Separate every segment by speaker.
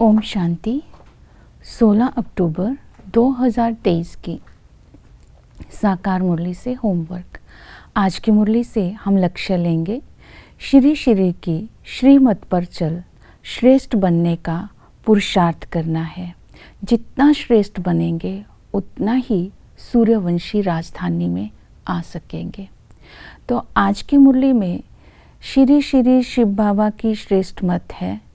Speaker 1: ओम शांति। 16 अक्टूबर 2023 की साकार मुरली से होमवर्क। आज की मुरली से हम लक्ष्य लेंगे, श्री श्री की श्रीमत पर चल श्रेष्ठ बनने का पुरुषार्थ करना है। जितना श्रेष्ठ बनेंगे उतना ही सूर्यवंशी राजधानी में आ सकेंगे। तो आज की मुरली में श्री श्री शिव बाबा की श्रेष्ठ मत है,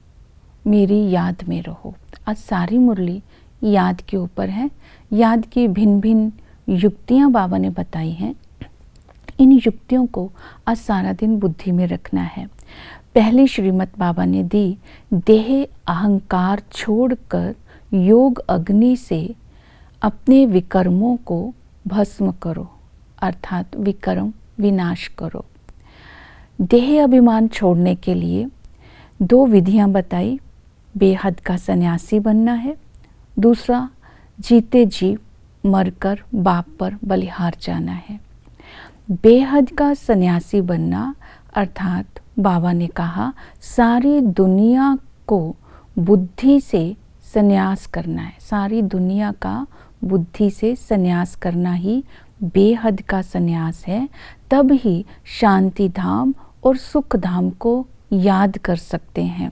Speaker 1: मेरी याद में रहो। आज सारी मुरली याद के ऊपर है। याद की भिन्न भिन्न युक्तियाँ बाबा ने बताई हैं। इन युक्तियों को आज सारा दिन बुद्धि में रखना है। पहली श्रीमत बाबा ने दी, देह अहंकार छोड़कर योग अग्नि से अपने विकर्मों को भस्म करो, अर्थात विकर्म विनाश करो। देह अभिमान छोड़ने के लिए दो विधियां बताई। बेहद का सन्यासी बनना है, दूसरा जीते जी मरकर बाप पर बलिहार जाना है। बेहद का सन्यासी बनना अर्थात बाबा ने कहा सारी दुनिया को बुद्धि से संन्यास करना है। सारी दुनिया का बुद्धि से संन्यास करना ही बेहद का संन्यास है। तब ही शांति धाम और सुख धाम को याद कर सकते हैं।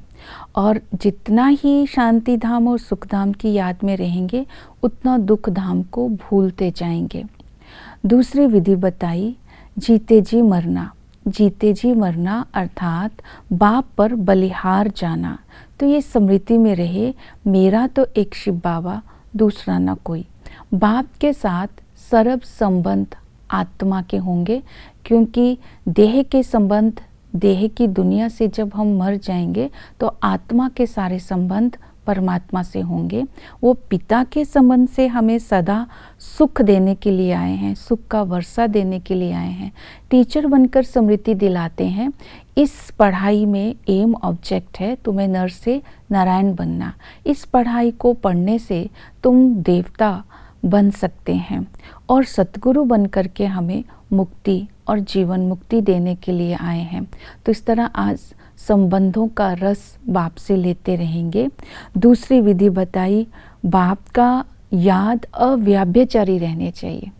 Speaker 1: और जितना ही शांति धाम और सुख धाम की याद में रहेंगे उतना दुख धाम को भूलते जाएंगे। दूसरी विधि बताई, जीते जी मरना। जीते जी मरना अर्थात बाप पर बलिहार जाना। तो ये स्मृति में रहे, मेरा तो एक शिव बाबा, दूसरा ना कोई। बाप के साथ सर्व संबंध आत्मा के होंगे, क्योंकि देह के संबंध, देह की दुनिया से जब हम मर जाएंगे तो आत्मा के सारे संबंध परमात्मा से होंगे। वो पिता के संबंध से हमें सदा सुख देने के लिए आए हैं, सुख का वर्षा देने के लिए आए हैं। टीचर बनकर स्मृति दिलाते हैं, इस पढ़ाई में एम ऑब्जेक्ट है तुम्हें नर से नारायण बनना। इस पढ़ाई को पढ़ने से तुम देवता बन सकते हैं और सतगुरु बन कर के हमें मुक्ति और जीवन मुक्ति देने के लिए आए हैं। तो इस तरह आज संबंधों का रस बाप से लेते रहेंगे। दूसरी विधि बताई, बाप का याद अव्यभिचारी रहने चाहिए।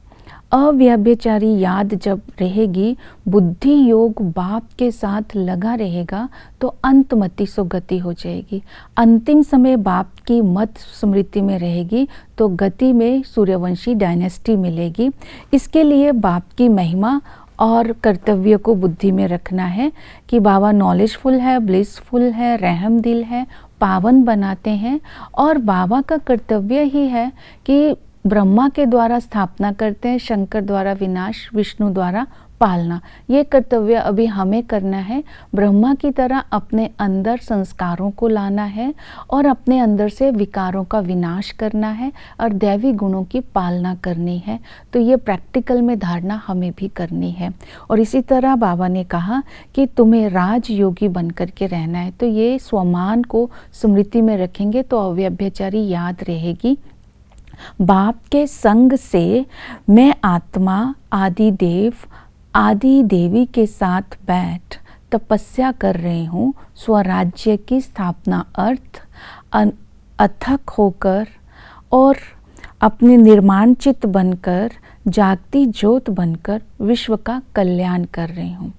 Speaker 1: अव्यभिचारी याद जब रहेगी, बुद्धि योग बाप के साथ लगा रहेगा तो अंतमति सो गति हो जाएगी। अंतिम समय बाप की मत स्मृति में रहेगी तो गति में सूर्यवंशी डायनेस्टी मिलेगी। इसके लिए बाप की महिमा और कर्तव्य को बुद्धि में रखना है कि बाबा नॉलेजफुल है, ब्लिसफुल है, रहम दिल है, पावन बनाते हैं। और बाबा का कर्तव्य ही है कि ब्रह्मा के द्वारा स्थापना करते हैं, शंकर द्वारा विनाश, विष्णु द्वारा पालना। ये कर्तव्य अभी हमें करना है। ब्रह्मा की तरह अपने अंदर संस्कारों को लाना है और अपने अंदर से विकारों का विनाश करना है और दैवी गुणों की पालना करनी है। तो ये प्रैक्टिकल में धारणा हमें भी करनी है। और इसी तरह बाबा ने कहा कि तुम्हें राजयोगी बन कर के रहना है। तो ये स्वमान को स्मृति में रखेंगे तो अव्यभिचारी याद रहेगी। बाप के संग से मैं आत्मा आदि देव आदि देवी के साथ बैठ तपस्या कर रही हूँ। स्वराज्य की स्थापना अर्थ अथक होकर और अपने निर्माण चित्त बनकर, जागती ज्योत बनकर विश्व का कल्याण कर रही हूँ।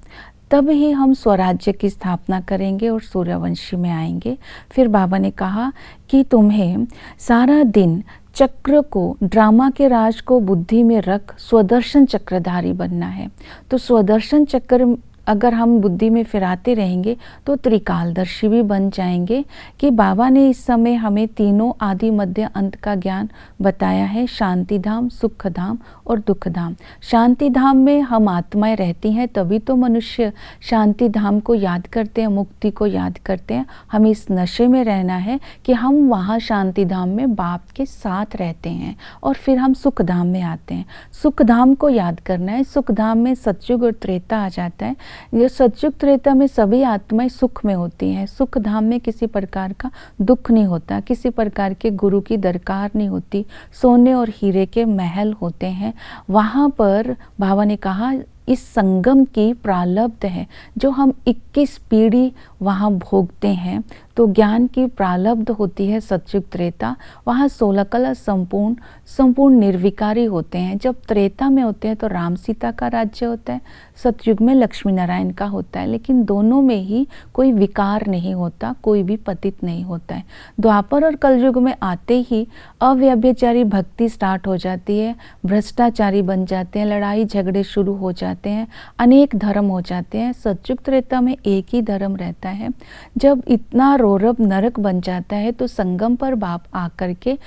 Speaker 1: तब ही हम स्वराज्य की स्थापना करेंगे और सूर्यवंशी में आएंगे। फिर बाबा ने कहा कि तुम्हें सारा दिन चक्र को, ड्रामा के राज को बुद्धि में रख स्वदर्शन चक्रधारी बनना है। तो स्वदर्शन चक्र अगर हम बुद्धि में फिराते रहेंगे तो त्रिकालदर्शी भी बन जाएंगे। कि बाबा ने इस समय हमें तीनों आदि मध्य अंत का ज्ञान बताया है, शांति धाम, सुख धाम और दुख धाम। शांति धाम में हम आत्माएं रहती हैं, तभी तो मनुष्य शांति धाम को याद करते हैं, मुक्ति को याद करते हैं। हमें इस नशे में रहना है कि हम वहाँ शांति धाम में बाप के साथ रहते हैं और फिर हम सुख धाम में आते हैं। सुख धाम को याद करना है। सुख धाम में सतयुग और त्रेता आ जाता है। ये सतयुग त्रेता में सभी आत्माएं सुख में होती हैं। सुख धाम में किसी प्रकार का दुख नहीं होता, किसी प्रकार के गुरु की दरकार नहीं होती, सोने और हीरे के महल होते हैं। वहाँ पर बाबा ने कहा इस संगम की प्रालब्ध है जो हम 21 पीढ़ी वहाँ भोगते हैं। तो ज्ञान की प्रारब्ध होती है सतयुग त्रेता, वहाँ 16 कला संपूर्ण निर्विकारी होते हैं। जब त्रेता में होते हैं तो राम सीता का राज्य होता है, सतयुग में लक्ष्मी नारायण का होता है, लेकिन दोनों में ही कोई विकार नहीं होता, कोई भी पतित नहीं होता है। द्वापर और कलयुग में आते ही अव्यभिचारी भक्ति स्टार्ट हो जाती है, भ्रष्टाचारी बन जाते हैं, लड़ाई झगड़े शुरू हो जाते हैं, अनेक धर्म हो जाते हैं। सतयुग त्रेता में एक ही धर्म रहता है। जब इतना रौरव नरक बन जाता है तो संगम पर बाप आकर के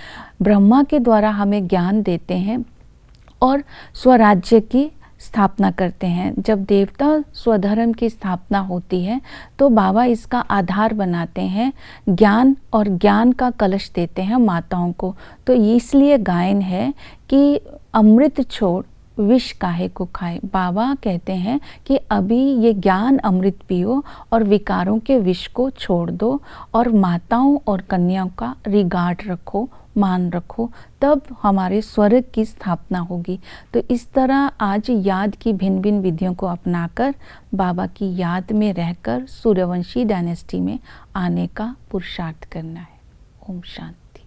Speaker 1: ब्रह्मा के द्वारा हमें ज्ञान देते हैं और स्वराज्य की स्थापना करते हैं। जब देवता स्वधर्म की स्थापना होती है तो बाबा इसका आधार बनाते हैं ज्ञान, और ज्ञान का कलश देते हैं माताओं को। तो इसलिए गायन है कि अमृत छोड़ विष काहे को खाए। बाबा कहते हैं कि अभी ये ज्ञान अमृत पियो और विकारों के विष को छोड़ दो, और माताओं और कन्याओं का रिगार्ड रखो, मान रखो, तब हमारे स्वर्ग की स्थापना होगी। तो इस तरह आज याद की भिन्न भिन्न विधियों को अपनाकर बाबा की याद में रहकर सूर्यवंशी डायनेस्टी में आने का पुरुषार्थ करना है। ओम शांति।